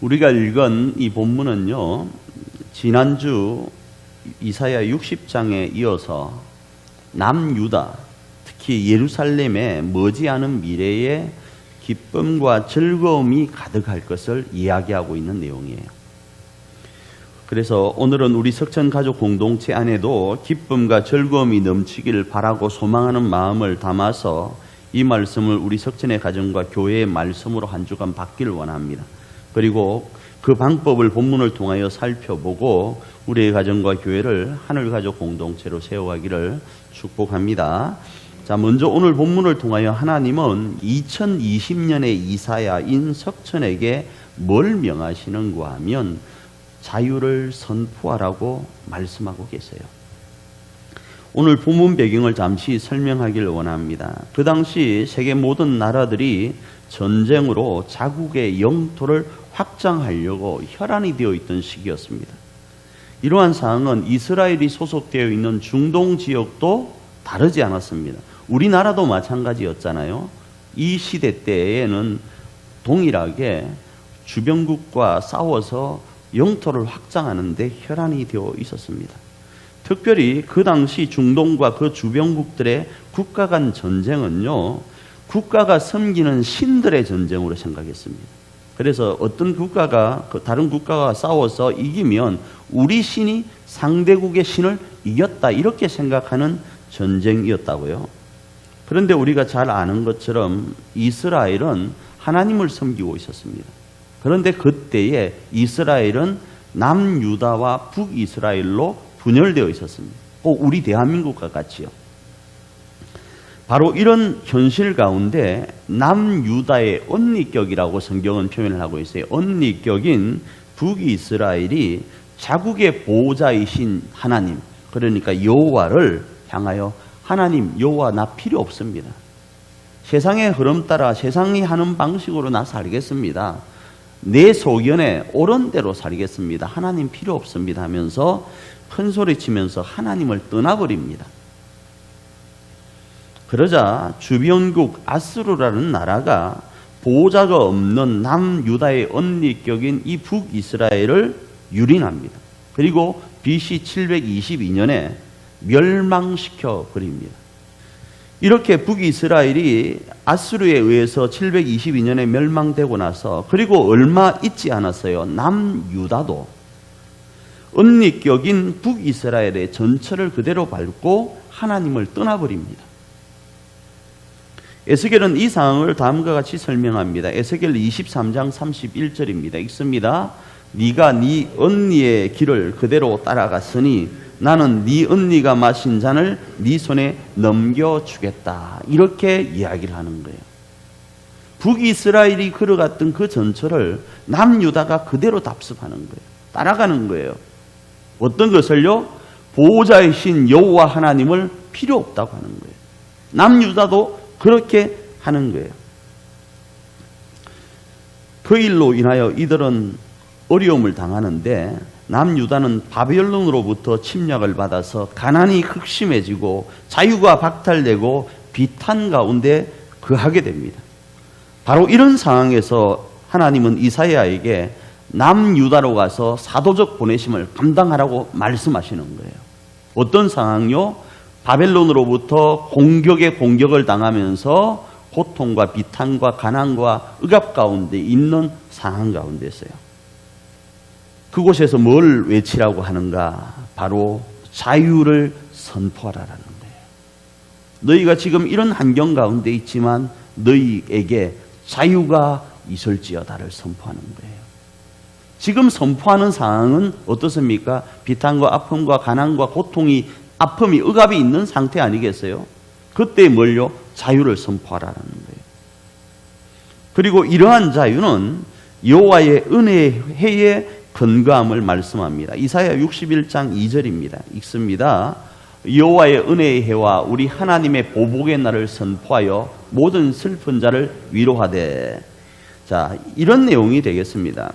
우리가 읽은 이 본문은요, 지난주 이사야 60장에 이어서 남유다, 특히 예루살렘에 머지않은 미래에 기쁨과 즐거움이 가득할 것을 이야기하고 있는 내용이에요. 그래서 오늘은 우리 석천가족 공동체 안에도 기쁨과 즐거움이 넘치기를 바라고 소망하는 마음을 담아서 이 말씀을 우리 석천의 가정과 교회의 말씀으로 한 주간 받기를 원합니다. 그리고 그 방법을 본문을 통하여 살펴보고 우리의 가정과 교회를 하늘가족 공동체로 세워가기를 축복합니다. 자, 먼저 오늘 본문을 통하여 하나님은 2020년의 이사야인 석천에게 뭘 명하시는가 하면 자유를 선포하라고 말씀하고 계세요. 오늘 본문 배경을 잠시 설명하기를 원합니다. 그 당시 세계 모든 나라들이 전쟁으로 자국의 영토를 확장하려고 혈안이 되어 있던 시기였습니다. 이러한 상황은 이스라엘이 소속되어 있는 중동 지역도 다르지 않았습니다. 우리나라도 마찬가지였잖아요. 이 시대 때에는 동일하게 주변국과 싸워서 영토를 확장하는데 혈안이 되어 있었습니다. 특별히 그 당시 중동과 그 주변국들의 국가 간 전쟁은요, 국가가 섬기는 신들의 전쟁으로 생각했습니다. 그래서 어떤 국가가 다른 국가가 싸워서 이기면 우리 신이 상대국의 신을 이겼다, 이렇게 생각하는 전쟁이었다고요. 그런데 우리가 잘 아는 것처럼 이스라엘은 하나님을 섬기고 있었습니다. 그런데 그때에 이스라엘은 남유다와 북이스라엘로 분열되어 있었습니다. 우리 대한민국과 같이요. 바로 이런 현실 가운데 남유다의 언니격이라고 성경은 표현을 하고 있어요. 언니격인 북이스라엘이 자국의 보호자이신 하나님, 그러니까 여호와를 향하여 하나님, 여호와 나 필요 없습니다. 세상의 흐름 따라 세상이 하는 방식으로 나 살겠습니다. 내 소견에 옳은 대로 살겠습니다. 하나님 필요 없습니다 하면서 큰 소리치면서 하나님을 떠나버립니다. 그러자 주변국 아스루라는 나라가 보호자가 없는 남유다의 언니격인 이 북이스라엘을 유린합니다. 그리고 BC 722년에 멸망시켜 버립니다. 이렇게 북이스라엘이 아스루에 의해서 722년에 멸망되고 나서, 그리고 얼마 있지 않았어요. 남유다도 언니격인 북이스라엘의 전철을 그대로 밟고 하나님을 떠나버립니다. 에스겔은 이 상황을 다음과 같이 설명합니다. 에스겔 23장 31절입니다. 읽습니다. 네가 네 언니의 길을 그대로 따라갔으니 나는 네 언니가 마신 잔을 네 손에 넘겨주겠다. 이렇게 이야기를 하는 거예요. 북이스라엘이 걸어갔던 그 전철을 남유다가 그대로 답습하는 거예요. 따라가는 거예요. 어떤 것을요? 보호자이신 여호와 하나님을 필요 없다고 하는 거예요. 남유다도 그렇게 하는 거예요. 그 일로 인하여 이들은 어려움을 당하는데, 남유다는 바벨론으로부터 침략을 받아서 가난이 극심해지고 자유가 박탈되고 비탄 가운데 거하게 됩니다. 바로 이런 상황에서 하나님은 이사야에게 남유다로 가서 사도적 보내심을 감당하라고 말씀하시는 거예요. 어떤 상황요? 바벨론으로부터 공격을 당하면서 고통과 비탄과 가난과 억압 가운데 있는 상황 가운데 있어요. 그곳에서 뭘 외치라고 하는가? 바로 자유를 선포하라는 거예요. 너희가 지금 이런 환경 가운데 있지만 너희에게 자유가 있을지어다를 선포하는 거예요. 지금 선포하는 상황은 어떻습니까? 비탄과 아픔과 가난과 고통이, 아픔이, 억압이 있는 상태 아니겠어요? 그때 뭘요? 자유를 선포하라는 거예요. 그리고 이러한 자유는 여호와의 은혜의 해에 근거함을 말씀합니다. 이사야 61장 2절입니다. 읽습니다. 여호와의 은혜의 해와 우리 하나님의 보복의 날을 선포하여 모든 슬픈 자를 위로하되. 자, 이런 내용이 되겠습니다.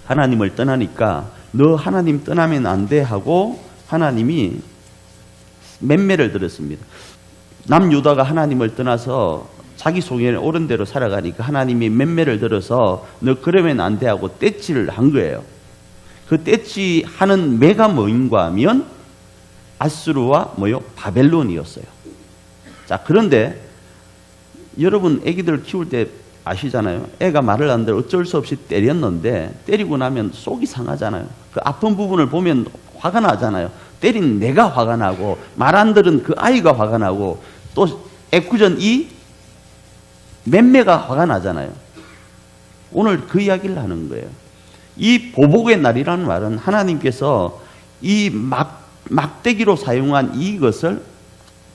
하나님을 떠나니까 너 하나님 떠나면 안 돼 하고 하나님이 맴매를 들었습니다. 남유다가 하나님을 떠나서 자기 소견에 옳은 대로 살아가니까 하나님이 맴매를 들어서 너 그러면 안 돼 하고 떼찌를 한 거예요. 그 떼찌 하는 매가 뭐인가 하면 아수르와 뭐요? 바벨론이었어요. 자, 그런데 여러분 애기들 키울 때 아시잖아요. 애가 말을 안 들어 어쩔 수 없이 때렸는데 때리고 나면 속이 상하잖아요. 그 아픈 부분을 보면 화가 나잖아요. 때린 내가 화가 나고 말 안 들은 그 아이가 화가 나고 또 애꿎은 이 맴매가 화가 나잖아요. 오늘 그 이야기를 하는 거예요. 이 보복의 날이라는 말은 하나님께서 이 막대기로 사용한 이것을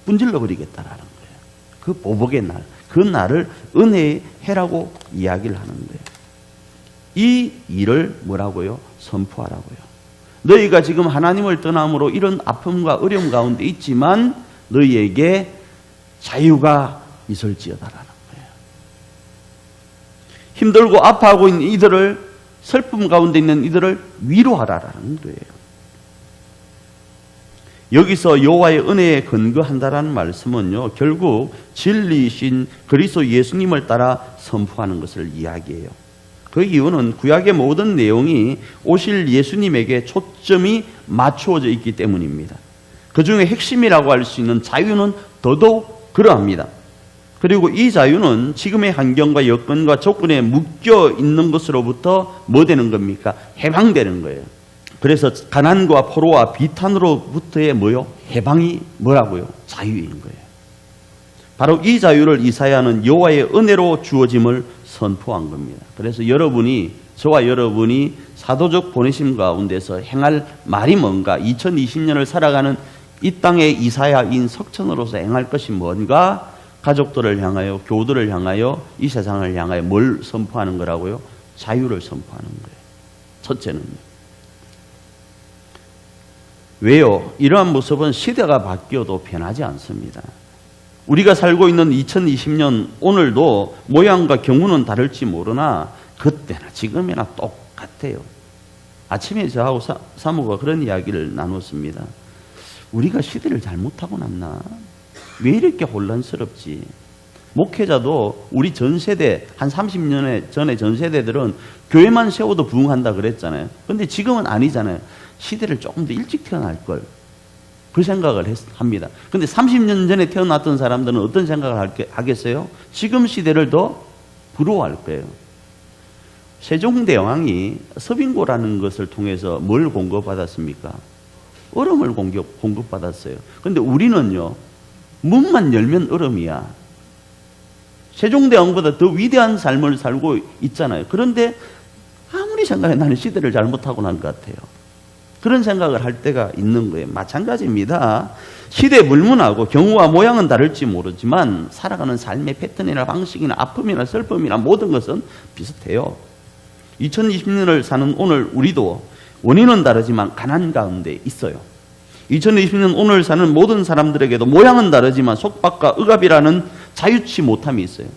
분질러 버리겠다라는 거예요. 그 보복의 날, 그 날을 은혜의 해라고 이야기를 하는 거예요. 이 일을 뭐라고요? 선포하라고요. 너희가 지금 하나님을 떠남으로 이런 아픔과 어려움 가운데 있지만 너희에게 자유가 있을지어다라는 거예요. 힘들고 아파하고 있는 이들을, 슬픔 가운데 있는 이들을 위로하라라는 거예요. 여기서 여호와의 은혜에 근거한다라는 말씀은요, 결국 진리이신 그리스도 예수님을 따라 선포하는 것을 이야기해요. 그 이유는 구약의 모든 내용이 오실 예수님에게 초점이 맞추어져 있기 때문입니다. 그 중에 핵심이라고 할 수 있는 자유는 더더욱 그러합니다. 그리고 이 자유는 지금의 환경과 여건과 조건에 묶여 있는 것으로부터 뭐 되는 겁니까? 해방되는 거예요. 그래서 가난과 포로와 비탄으로부터의 뭐요? 해방이 뭐라고요? 자유인 거예요. 바로 이 자유를 이사야는 여호와의 은혜로 주어짐을 선포한 겁니다. 그래서 저와 여러분이 사도적 보내심 가운데서 행할 말이 뭔가, 2020년을 살아가는 이 땅의 이사야인 석천으로서 행할 것이 뭔가, 가족들을 향하여, 교우들을 향하여, 이 세상을 향하여 뭘 선포하는 거라고요? 자유를 선포하는 거예요. 첫째는요. 왜요? 이러한 모습은 시대가 바뀌어도 변하지 않습니다. 우리가 살고 있는 2020년 오늘도 모양과 경우는 다를지 모르나 그때나 지금이나 똑같아요. 아침에 저하고 사모가 그런 이야기를 나눴습니다. 우리가 시대를 잘못하고 났나? 왜 이렇게 혼란스럽지? 목회자도 우리 전 세대, 한 30년 전에 전 세대들은 교회만 세워도 부흥한다 그랬잖아요. 그런데 지금은 아니잖아요. 시대를 조금 더 일찍 태어날 걸. 그 생각을 합니다. 그런데 30년 전에 태어났던 사람들은 어떤 생각을 하겠어요? 지금 시대를 더 부러워할 거예요. 세종대왕이 서빙고라는 것을 통해서 뭘 공급받았습니까? 얼음을 공급받았어요. 그런데 우리는요, 문만 열면 얼음이야. 세종대왕보다 더 위대한 삶을 살고 있잖아요. 그런데 아무리 생각해 나는 시대를 잘못하고 난 것 같아요. 그런 생각을 할 때가 있는 거예요. 마찬가지입니다. 시대 물문하고 경우와 모양은 다를지 모르지만 살아가는 삶의 패턴이나 방식이나 아픔이나 슬픔이나 모든 것은 비슷해요. 2020년을 사는 오늘 우리도 원인은 다르지만 가난 가운데 있어요. 2020년 오늘 사는 모든 사람들에게도 모양은 다르지만 속박과 억압이라는 자유치 못함이 있어요.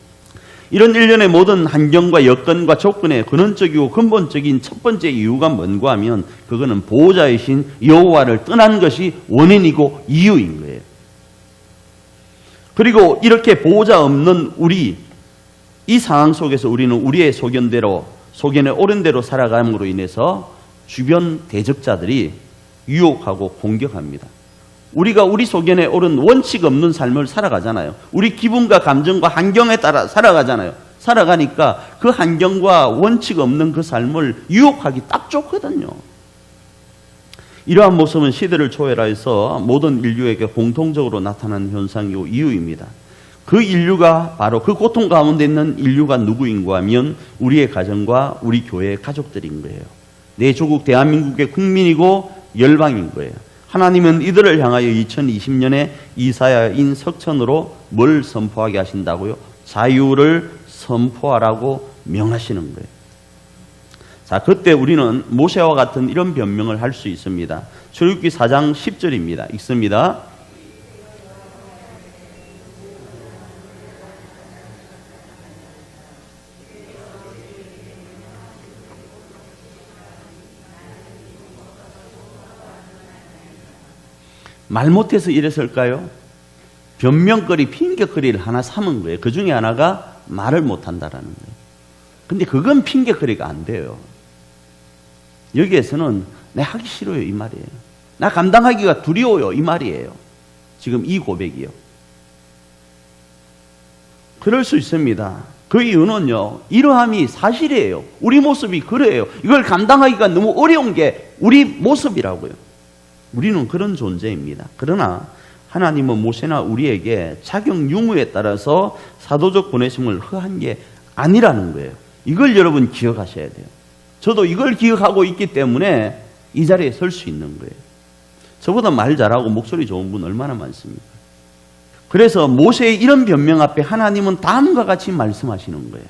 이런 일련의 모든 환경과 여건과 조건의 근원적이고 근본적인 첫 번째 이유가 뭔가 하면 그거는 보호자이신 여호와를 떠난 것이 원인이고 이유인 거예요. 그리고 이렇게 보호자 없는 우리, 이 상황 속에서 우리는 우리의 소견에 옳은 대로 살아감으로 인해서 주변 대적자들이 유혹하고 공격합니다. 우리가 우리 소견에 옳은 원칙 없는 삶을 살아가잖아요. 우리 기분과 감정과 환경에 따라 살아가잖아요. 살아가니까 그 환경과 원칙 없는 그 삶을 유혹하기 딱 좋거든요. 이러한 모습은 시대를 초월해서 모든 인류에게 공통적으로 나타나는 현상이고 이유입니다. 그 인류가 바로 그 고통 가운데 있는 인류가 누구인가 하면 우리의 가정과 우리 교회의 가족들인 거예요. 내 조국 대한민국의 국민이고 열방인 거예요. 하나님은 이들을 향하여 2020년에 이사야인 석천으로 뭘 선포하게 하신다고요? 자유를 선포하라고 명하시는 거예요. 자, 그때 우리는 모세와 같은 이런 변명을 할 수 있습니다. 출애굽기 4장 10절입니다. 읽습니다. 말 못해서 이랬을까요? 변명거리, 핑계거리를 하나 삼은 거예요. 그 중에 하나가 말을 못한다라는 거예요. 근데 그건 핑계거리가 안 돼요. 여기에서는 내 하기 싫어요 이 말이에요. 나 감당하기가 두려워요 이 말이에요. 지금 이 고백이요. 그럴 수 있습니다. 그 이유는요, 이러함이 사실이에요. 우리 모습이 그래요. 이걸 감당하기가 너무 어려운 게 우리 모습이라고요. 우리는 그런 존재입니다. 그러나 하나님은 모세나 우리에게 자격 유무에 따라서 사도적 보내심을 허한 게 아니라는 거예요. 이걸 여러분 기억하셔야 돼요. 저도 이걸 기억하고 있기 때문에 이 자리에 설 수 있는 거예요. 저보다 말 잘하고 목소리 좋은 분 얼마나 많습니까? 그래서 모세의 이런 변명 앞에 하나님은 다음과 같이 말씀하시는 거예요.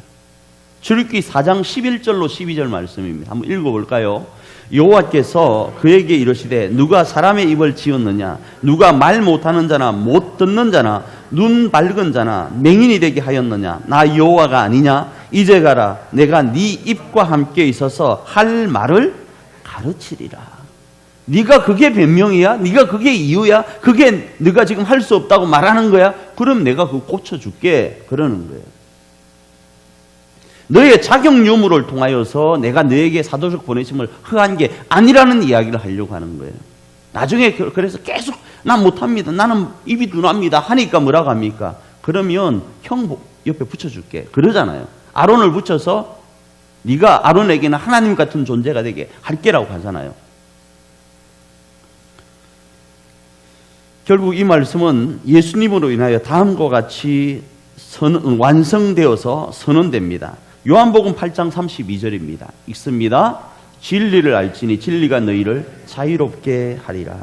출애굽기 4장 11절로 12절 말씀입니다. 한번 읽어볼까요? 여호와께서 그에게 이르시되 누가 사람의 입을 지었느냐, 누가 말 못하는 자나 못 듣는 자나 눈 밝은 자나 맹인이 되게 하였느냐, 나 여호와가 아니냐? 이제 가라, 내가 네 입과 함께 있어서 할 말을 가르치리라. 네가 그게 변명이야? 네가 그게 이유야? 그게 네가 지금 할 수 없다고 말하는 거야? 그럼 내가 그거 고쳐줄게. 그러는 거예요. 너의 자격 유무를 통하여서 내가 너에게 사도적 보내심을 허한 게 아니라는 이야기를 하려고 하는 거예요. 나중에 그래서 계속 난 못합니다. 나는 입이 둔합니다. 하니까 뭐라고 합니까? 그러면 형 옆에 붙여줄게. 그러잖아요. 아론을 붙여서 네가 아론에게는 하나님 같은 존재가 되게 할게라고 하잖아요. 결국 이 말씀은 예수님으로 인하여 다음과 같이 완성되어서 선언됩니다. 요한복음 8장 32절입니다. 읽습니다. 진리를 알지니 진리가 너희를 자유롭게 하리라.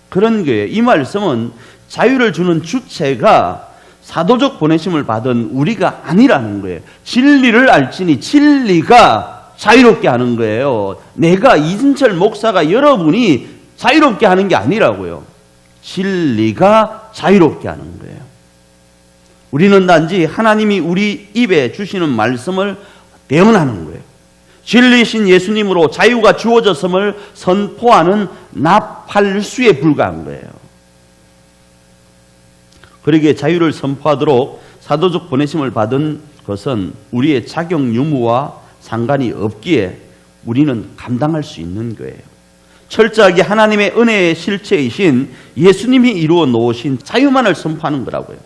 그런 거예요. 이 말씀은 자유를 주는 주체가 사도적 보내심을 받은 우리가 아니라는 거예요. 진리를 알지니 진리가 자유롭게 하는 거예요. 내가 이순철 목사가 여러분이 자유롭게 하는 게 아니라고요. 진리가 자유롭게 하는 거예요. 우리는 단지 하나님이 우리 입에 주시는 말씀을 대언하는 거예요. 진리신 예수님으로 자유가 주어졌음을 선포하는 나팔수에 불과한 거예요. 그러기에 자유를 선포하도록 사도적 보내심을 받은 것은 우리의 자격 유무와 상관이 없기에 우리는 감당할 수 있는 거예요. 철저하게 하나님의 은혜의 실체이신 예수님이 이루어 놓으신 자유만을 선포하는 거라고요.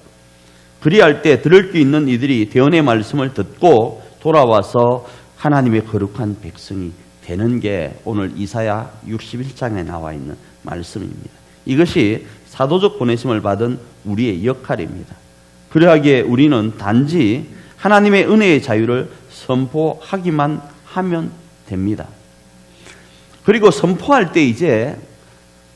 그리할 때 들을 수 있는 이들이 대언의 말씀을 듣고 돌아와서 하나님의 거룩한 백성이 되는 게 오늘 이사야 61장에 나와 있는 말씀입니다. 이것이 사도적 보내심을 받은 우리의 역할입니다. 그러하기에 우리는 단지 하나님의 은혜의 자유를 선포하기만 하면 됩니다. 그리고 선포할 때 이제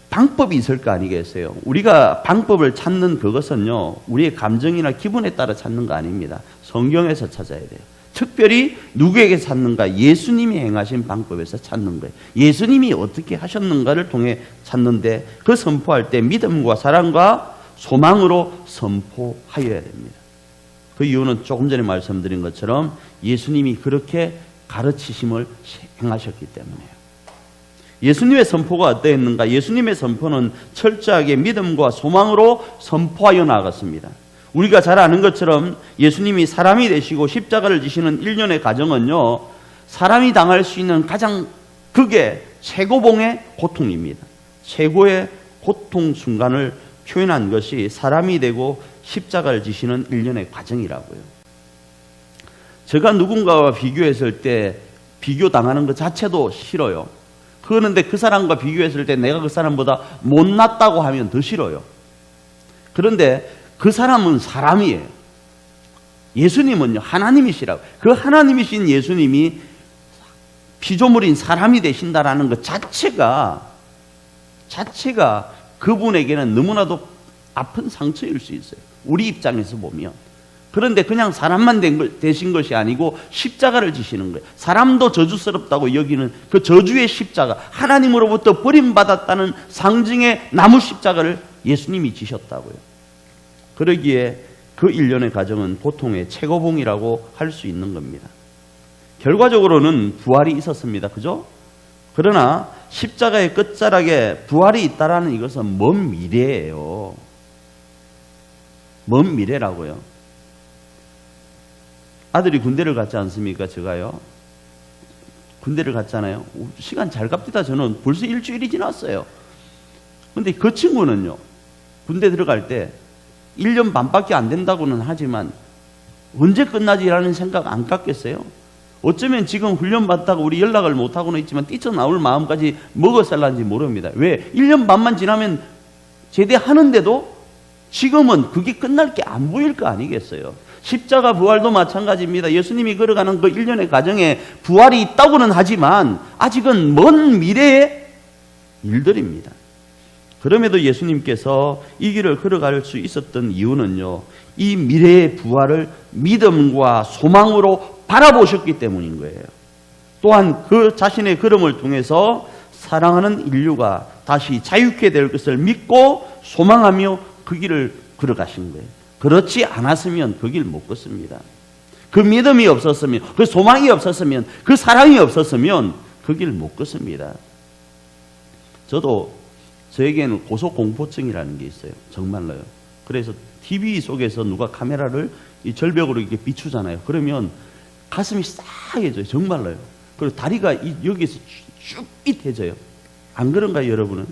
방법이 있을 거 아니겠어요? 우리가 방법을 찾는 그것은요, 우리의 감정이나 기분에 따라 찾는 거 아닙니다. 성경에서 찾아야 돼요. 특별히 누구에게 찾는가? 예수님이 행하신 방법에서 찾는 거예요. 예수님이 어떻게 하셨는가를 통해 찾는데 그 선포할 때 믿음과 사랑과 소망으로 선포하여야 됩니다. 그 이유는 조금 전에 말씀드린 것처럼 예수님이 그렇게 가르치심을 행하셨기 때문에요. 예수님의 선포가 어떠했는가? 예수님의 선포는 철저하게 믿음과 소망으로 선포하여 나아갔습니다. 우리가 잘 아는 것처럼 예수님이 사람이 되시고 십자가를 지시는 일련의 과정은요, 사람이 당할 수 있는 가장 극의 최고봉의 고통입니다. 최고의 고통 순간을 표현한 것이 사람이 되고 십자가를 지시는 일련의 과정이라고요. 제가 누군가와 비교했을 때 비교당하는 것 자체도 싫어요. 그런데 그 사람과 비교했을 때 내가 그 사람보다 못났다고 하면 더 싫어요. 그런데 그 사람은 사람이에요. 예수님은요, 하나님이시라고. 그 하나님이신 예수님이 피조물인 사람이 되신다라는 것 자체가 그분에게는 너무나도 아픈 상처일 수 있어요. 우리 입장에서 보면. 그런데 그냥 사람만 되신 것이 아니고 십자가를 지시는 거예요. 사람도 저주스럽다고 여기는 그 저주의 십자가, 하나님으로부터 버림받았다는 상징의 나무 십자가를 예수님이 지셨다고요. 그러기에 그 일련의 과정은 고통의 최고봉이라고 할 수 있는 겁니다. 결과적으로는 부활이 있었습니다. 그죠? 그러나 십자가의 끝자락에 부활이 있다라는 이것은 먼 미래예요. 먼 미래라고요. 아들이 군대를 갔지 않습니까? 제가요. 군대를 갔잖아요. 시간 잘 갑디다. 저는 벌써 일주일이 지났어요. 근데 그 친구는요. 군대 들어갈 때 1년 반밖에 안 된다고는 하지만 언제 끝나지라는 생각 안 갖겠어요? 어쩌면 지금 훈련 받다가 우리 연락을 못하고는 있지만 뛰쳐나올 마음까지 먹어살란지 모릅니다. 왜? 1년 반만 지나면 제대하는데도 지금은 그게 끝날 게 안 보일 거 아니겠어요? 십자가 부활도 마찬가지입니다. 예수님이 걸어가는 그 1년의 과정에 부활이 있다고는 하지만 아직은 먼 미래의 일들입니다. 그럼에도 예수님께서 이 길을 걸어갈 수 있었던 이유는요, 이 미래의 부활을 믿음과 소망으로 바라보셨기 때문인 거예요. 또한 그 자신의 걸음을 통해서 사랑하는 인류가 다시 자유케 될 것을 믿고 소망하며 그 길을 걸어가신 거예요. 그렇지 않았으면 그 길 못 걷습니다. 그 믿음이 없었으면, 그 소망이 없었으면, 그 사랑이 없었으면 그 길 못 걷습니다. 저에게는 고소공포증이라는 게 있어요. 정말로요. 그래서 TV 속에서 누가 카메라를 이 절벽으로 이렇게 비추잖아요. 그러면 가슴이 싸해져요. 정말로요. 그리고 다리가 여기서 쭉 삐해져요. 안 그런가요, 여러분은?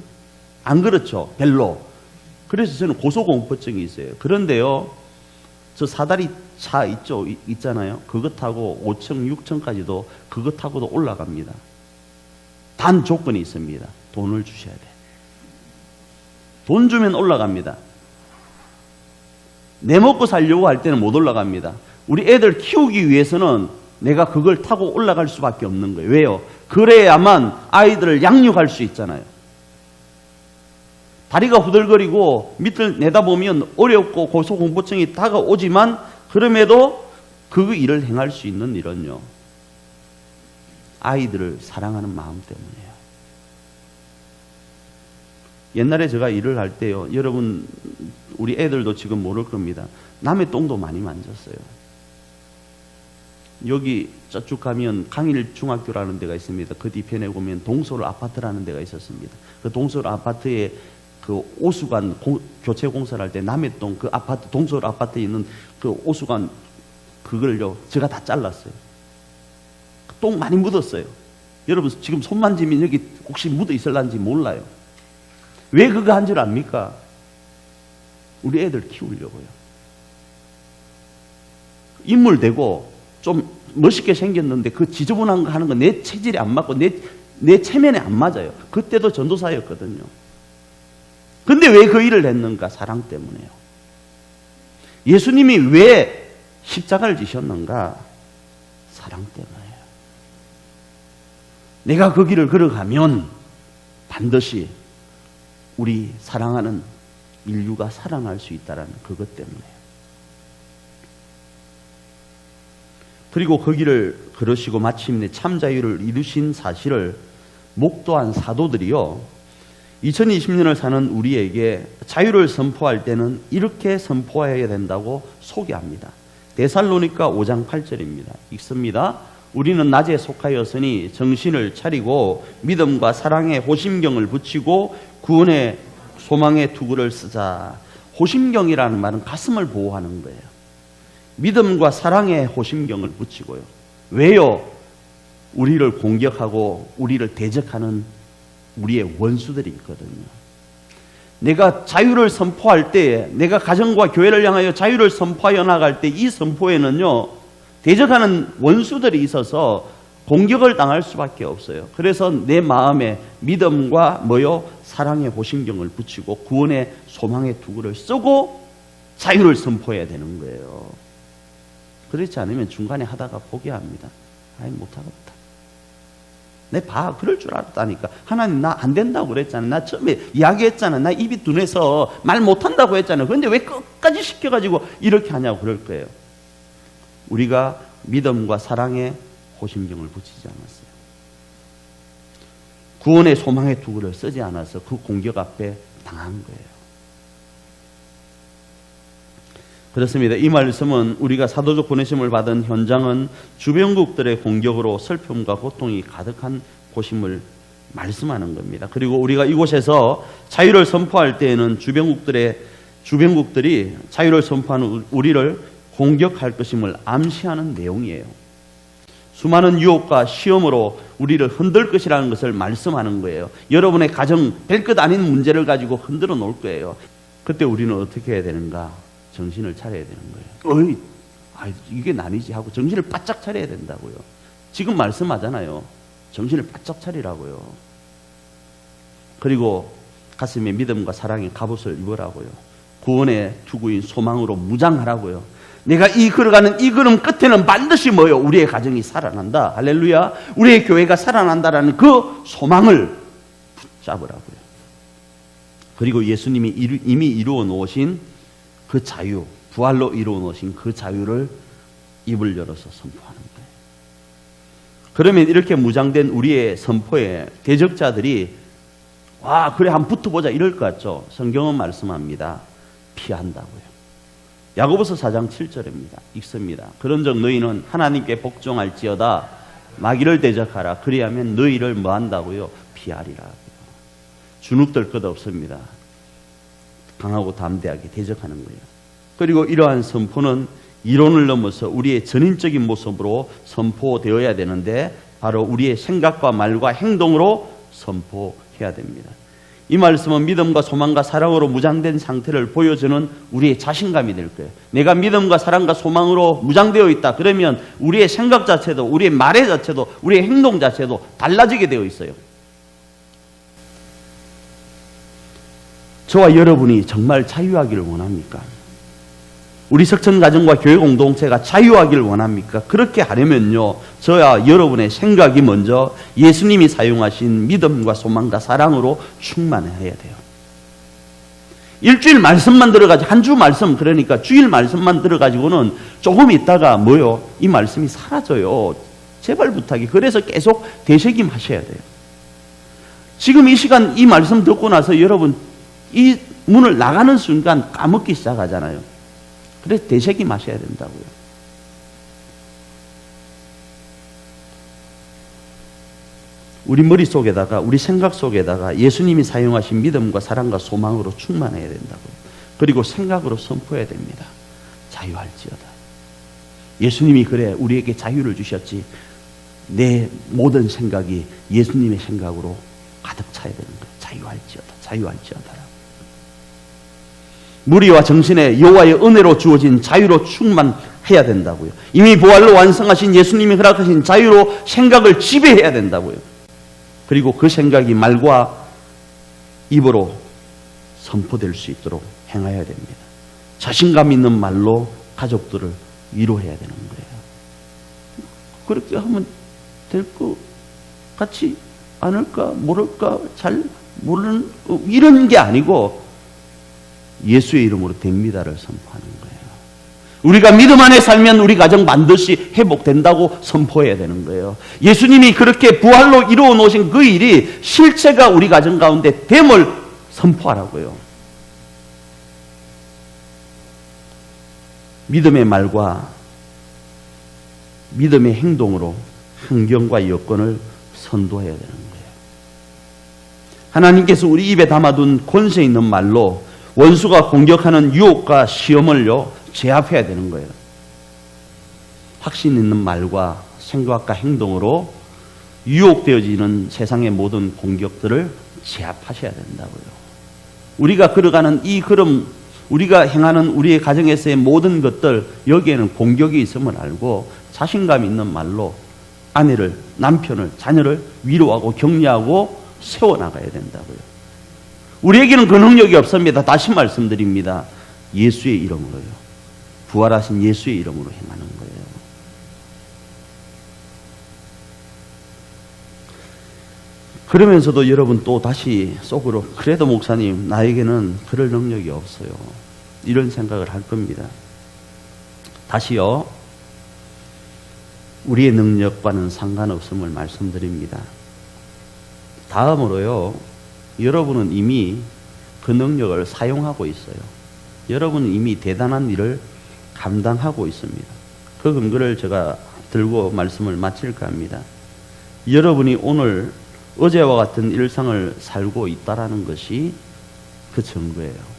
안 그렇죠? 별로. 그래서 저는 고소공포증이 있어요. 그런데요, 저 사다리 차 있잖아요. 그거 타고 5층, 6층까지도 그거 타고도 올라갑니다. 단 조건이 있습니다. 돈을 주셔야 돼. 돈 주면 올라갑니다. 내 먹고 살려고 할 때는 못 올라갑니다. 우리 애들 키우기 위해서는 내가 그걸 타고 올라갈 수밖에 없는 거예요. 왜요? 그래야만 아이들을 양육할 수 있잖아요. 다리가 후들거리고 밑을 내다보면 어렵고 고소공포증이 다가오지만 그럼에도 그 일을 행할 수 있는 일은요, 아이들을 사랑하는 마음 때문이에요. 옛날에 제가 일을 할 때요, 여러분 우리 애들도 지금 모를 겁니다. 남의 똥도 많이 만졌어요. 여기 저쪽 가면 강일중학교라는 데가 있습니다. 그 뒤편에 보면 동서울 아파트라는 데가 있었습니다. 그 동서울 아파트에 그 오수관 교체 공사를 할 때 남의 똥, 그 아파트, 동서울 아파트에 있는 그 오수관 그걸요, 제가 다 잘랐어요. 똥 많이 묻었어요. 여러분 지금 손 만지면 여기 혹시 묻어 있을란지 몰라요. 왜 그거 한 줄 압니까? 우리 애들 키우려고요. 인물 되고 좀 멋있게 생겼는데 그 지저분한 거 하는 거 내 체질에 안 맞고 내 체면에 안 맞아요. 그때도 전도사였거든요. 근데 왜 그 일을 했는가? 사랑 때문에요. 예수님이 왜 십자가를 지셨는가? 사랑 때문에요. 내가 그 길을 걸어가면 반드시 우리 사랑하는 인류가 살아날 수 있다는 그것 때문에요. 그리고 그 길을 걸으시고 마침내 참자유를 이루신 사실을 목도한 사도들이요, 2020년을 사는 우리에게 자유를 선포할 때는 이렇게 선포해야 된다고 소개합니다. 데살로니가 5장 8절입니다. 읽습니다. 우리는 낮에 속하였으니 정신을 차리고 믿음과 사랑의 호심경을 붙이고 구원의 소망의 투구를 쓰자. 호심경이라는 말은 가슴을 보호하는 거예요. 믿음과 사랑의 호심경을 붙이고요. 왜요? 우리를 공격하고 우리를 대적하는 우리의 원수들이 있거든요. 내가 자유를 선포할 때, 내가 가정과 교회를 향하여 자유를 선포하여 나갈 때 이 선포에는요, 대적하는 원수들이 있어서 공격을 당할 수밖에 없어요. 그래서 내 마음에 믿음과 사랑의 호심경을 붙이고 구원의 소망의 투구를 쓰고 자유를 선포해야 되는 거예요. 그렇지 않으면 중간에 하다가 포기합니다. 아이, 못하겠다. 내 그럴 줄 알았다니까. 하나님 나 안 된다고 그랬잖아. 나 처음에 이야기했잖아. 나 입이 둔해서 말 못한다고 했잖아. 그런데 왜 끝까지 시켜가지고 이렇게 하냐고 그럴 거예요. 우리가 믿음과 사랑의 호심경을 붙이지 않았어요. 구원의 소망의 투구를 쓰지 않아서 그 공격 앞에 당한 거예요. 그렇습니다. 이 말씀은 우리가 사도적 보내심을 받은 현장은 주변국들의 공격으로 슬픔과 고통이 가득한 곳임을 말씀하는 겁니다. 그리고 우리가 이곳에서 자유를 선포할 때에는 주변국들의 주변국들이 자유를 선포하는 우리를 공격할 것임을 암시하는 내용이에요. 수많은 유혹과 시험으로 우리를 흔들 것이라는 것을 말씀하는 거예요. 여러분의 가정 별것 아닌 문제를 가지고 흔들어 놓을 거예요. 그때 우리는 어떻게 해야 되는가? 정신을 차려야 되는 거예요. 이게 난이지 하고 정신을 바짝 차려야 된다고요. 지금 말씀하잖아요. 정신을 바짝 차리라고요. 그리고 가슴에 믿음과 사랑의 갑옷을 입으라고요. 구원의 투구인 소망으로 무장하라고요. 내가 이 걸어가는 이 걸음 끝에는 반드시 뭐요? 우리의 가정이 살아난다. 할렐루야. 우리의 교회가 살아난다라는 그 소망을 붙잡으라고요. 그리고 예수님이 이미 이루어 놓으신 그 자유, 부활로 이루어 놓으신 그 자유를 입을 열어서 선포하는 거예요. 그러면 이렇게 무장된 우리의 선포에 대적자들이 그래 한번 붙어보자 이럴 것 같죠? 성경은 말씀합니다. 피한다고요. 야고보서 4장 7절입니다. 읽습니다. 그런즉 너희는 하나님께 복종할지어다 마귀를 대적하라. 그리하면 너희를 뭐 한다고요? 피하리라. 주눅들 것 없습니다. 강하고 담대하게 대적하는 거예요. 그리고 이러한 선포는 이론을 넘어서 우리의 전인적인 모습으로 선포되어야 되는데 바로 우리의 생각과 말과 행동으로 선포해야 됩니다. 이 말씀은 믿음과 소망과 사랑으로 무장된 상태를 보여주는 우리의 자신감이 될 거예요. 내가 믿음과 사랑과 소망으로 무장되어 있다. 그러면 우리의 생각 자체도, 우리의 말의 자체도, 우리의 행동 자체도 달라지게 되어 있어요. 저와 여러분이 정말 자유하기를 원합니까? 우리 석천 가정과 교회 공동체가 자유하기를 원합니까? 그렇게 하려면요, 저와 여러분의 생각이 먼저 예수님이 사용하신 믿음과 소망과 사랑으로 충만해야 돼요. 일주일 말씀만 들어가지고, 한 주 말씀, 그러니까 주일 말씀만 들어가지고는 조금 있다가 이 말씀이 사라져요. 제발 부탁이. 그래서 계속 되새김 하셔야 돼요. 지금 이 시간 이 말씀 듣고 나서 여러분 이 문을 나가는 순간 까먹기 시작하잖아요. 그래서 되새김 하셔야 된다고요. 우리 머릿속에다가, 우리 생각 속에다가 예수님이 사용하신 믿음과 사랑과 소망으로 충만해야 된다고요. 그리고 생각으로 선포해야 됩니다. 자유할지어다. 예수님이 그래 우리에게 자유를 주셨지. 내 모든 생각이 예수님의 생각으로 가득 차야 되는 거예요. 자유할지어다. 자유할지어다. 무리와 정신의 여호와의 은혜로 주어진 자유로 충만해야 된다고요. 이미 부활로 완성하신 예수님이 허락하신 자유로 생각을 지배해야 된다고요. 그리고 그 생각이 말과 입으로 선포될 수 있도록 행해야 됩니다. 자신감 있는 말로 가족들을 위로해야 되는 거예요. 그렇게 하면 될 것 같지 않을까? 모를까? 잘 모르는 이런 게 아니고 예수의 이름으로 됩니다를 선포하는 거예요. 우리가 믿음 안에 살면 우리 가정 반드시 회복된다고 선포해야 되는 거예요. 예수님이 그렇게 부활로 이루어 놓으신 그 일이 실체가 우리 가정 가운데 됨을 선포하라고요. 믿음의 말과 믿음의 행동으로 환경과 여건을 선도해야 되는 거예요. 하나님께서 우리 입에 담아둔 권세 있는 말로 원수가 공격하는 유혹과 시험을요 제압해야 되는 거예요. 확신 있는 말과 생각과 행동으로 유혹되어지는 세상의 모든 공격들을 제압하셔야 된다고요. 우리가 걸어가는 이 걸음, 우리가 행하는 우리의 가정에서의 모든 것들, 여기에는 공격이 있음을 알고 자신감 있는 말로 아내를, 남편을, 자녀를 위로하고 격려하고 세워나가야 된다고요. 우리에게는 그 능력이 없습니다. 다시 말씀드립니다. 예수의 이름으로요. 부활하신 예수의 이름으로 행하는 거예요. 그러면서도 여러분 또 다시 속으로 그래도 목사님 나에게는 그럴 능력이 없어요. 이런 생각을 할 겁니다. 다시요. 우리의 능력과는 상관없음을 말씀드립니다. 다음으로요. 여러분은 이미 그 능력을 사용하고 있어요. 여러분은 이미 대단한 일을 감당하고 있습니다. 그 근거를 제가 들고 말씀을 마칠까 합니다. 여러분이 오늘 어제와 같은 일상을 살고 있다라는 것이 그 증거예요.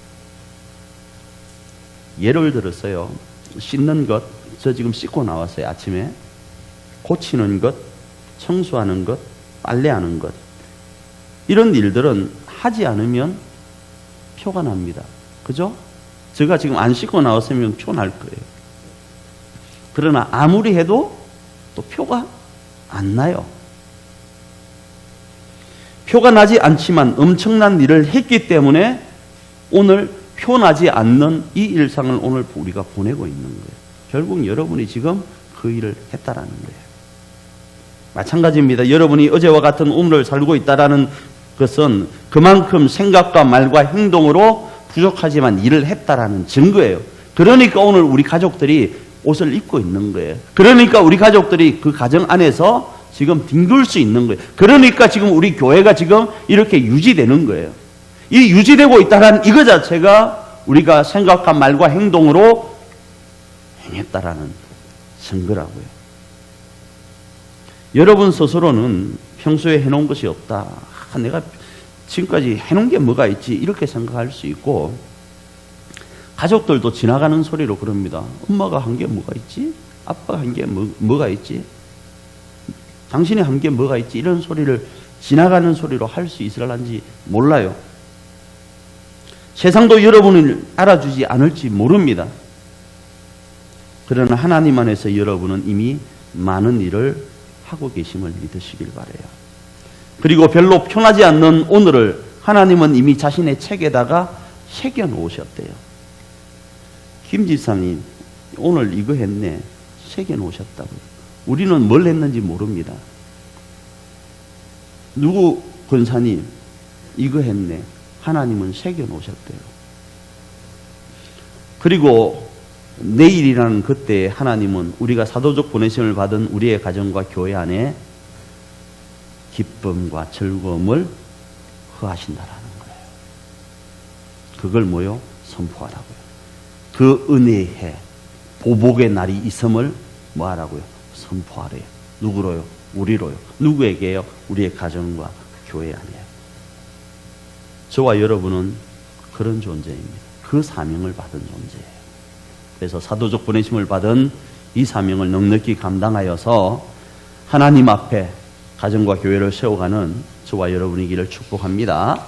예를 들었어요. 씻는 것, 저 지금 씻고 나왔어요. 아침에. 고치는 것, 청소하는 것, 빨래하는 것. 이런 일들은 하지 않으면 표가 납니다. 그죠? 제가 지금 안 씻고 나왔으면 표 날 거예요. 그러나 아무리 해도 또 표가 안 나요. 표가 나지 않지만 엄청난 일을 했기 때문에 오늘 표 나지 않는 이 일상을 오늘 우리가 보내고 있는 거예요. 결국 여러분이 지금 그 일을 했다라는 거예요. 마찬가지입니다. 여러분이 어제와 같은 오늘을 살고 있다라는 것은 그만큼 생각과 말과 행동으로 부족하지만 일을 했다라는 증거예요. 그러니까 오늘 우리 가족들이 옷을 입고 있는 거예요. 그러니까 우리 가족들이 그 가정 안에서 지금 뒹굴 수 있는 거예요. 그러니까 지금 우리 교회가 지금 이렇게 유지되는 거예요. 이 유지되고 있다는 이거 자체가 우리가 생각과 말과 행동으로 행했다라는 증거라고요. 여러분 스스로는 평소에 해놓은 것이 없다. 내가 지금까지 해놓은 게 뭐가 있지? 이렇게 생각할 수 있고, 가족들도 지나가는 소리로 그럽니다. 엄마가 한 게 뭐가 있지? 아빠가 한 게 뭐가 있지? 당신이 한 게 뭐가 있지? 이런 소리를 지나가는 소리로 할 수 있을런지 몰라요. 세상도 여러분을 알아주지 않을지 모릅니다. 그러나 하나님 안에서 여러분은 이미 많은 일을 하고 계심을 믿으시길 바라요. 그리고 별로 편하지 않는 오늘을 하나님은 이미 자신의 책에다가 새겨 놓으셨대요. 김 집사님 오늘 이거 했네. 새겨 놓으셨다고요. 우리는 뭘 했는지 모릅니다. 누구 권사님 이거 했네. 하나님은 새겨 놓으셨대요. 그리고 내일이라는 그때 하나님은 우리가 사도적 보내심을 받은 우리의 가정과 교회 안에 기쁨과 즐거움을 허하신다라는 거예요. 그걸 뭐요? 선포하라고요. 그 은혜의 해, 보복의 날이 있음을 뭐하라고요? 선포하래요. 누구로요? 우리로요. 누구에게요? 우리의 가정과 교회 안에요. 저와 여러분은 그런 존재입니다. 그 사명을 받은 존재예요. 그래서 사도적 보내심을 받은 이 사명을 넉넉히 감당하여서 하나님 앞에 가정과 교회를 세워가는 저와 여러분이기를 축복합니다.